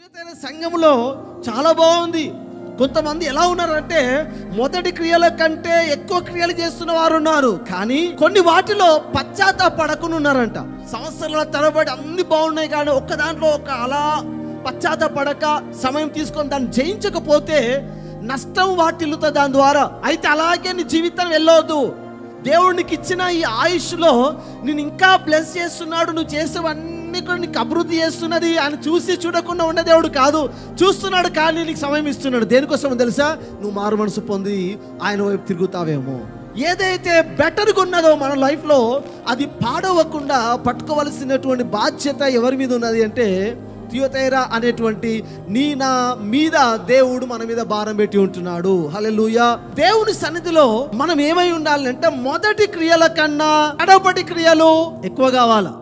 తీయతైన సంఘంలో చాలా బాగుంది. కొంతమంది ఎలా ఉన్నారంటే మొదటి క్రియల కంటే ఎక్కువ క్రియలు చేస్తున్న వారు ఉన్నారు, కానీ కొన్ని వాటిలో పశ్చాత్తాపడకుండా ఉన్నారంట. సంవత్సరాల తరబడి అన్ని బాగున్నాయి, కానీ ఒక్క దాంట్లో అలా పశ్చాత్తాపడక సమయం తీసుకొని దాన్ని జయించకపోతే నష్టం వాటిల్లుతుంది దాని ద్వారా. అయితే అలాగే నీ జీవితం వెళ్ళవద్దు. దేవుడికి ఇచ్చిన ఈ ఆయుష్లో నేను ఇంకా బ్లెస్ చేస్తున్నాడు, నువ్వు చేసేవన్నీ కూడా నీకు అభివృద్ధి చేస్తున్నది అని చూసి చూడకుండా ఉండే దేవుడు కాదు, చూస్తున్నాడు కానీ నీకు సమయం ఇస్తున్నాడు. దేనికోసం తెలుసా? నువ్వు మారు మనసు పొంది ఆయన వైపు తిరుగుతావేమో. ఏదైతే బెటర్గా ఉన్నదో మన లైఫ్లో అది పాడవకుండా పట్టుకోవలసినటువంటి బాధ్యత ఎవరి మీద ఉన్నది అంటే తియోతైరా అనేటువంటి నా మీద దేవుడు మన మీద భారం పెట్టి ఉంటున్నాడు. హల్లెలూయా. దేవుని సన్నిధిలో మనం ఏమై ఉండాలంటే మొదటి క్రియల కన్నా కడపటి క్రియలు ఎక్కువ కావాలా.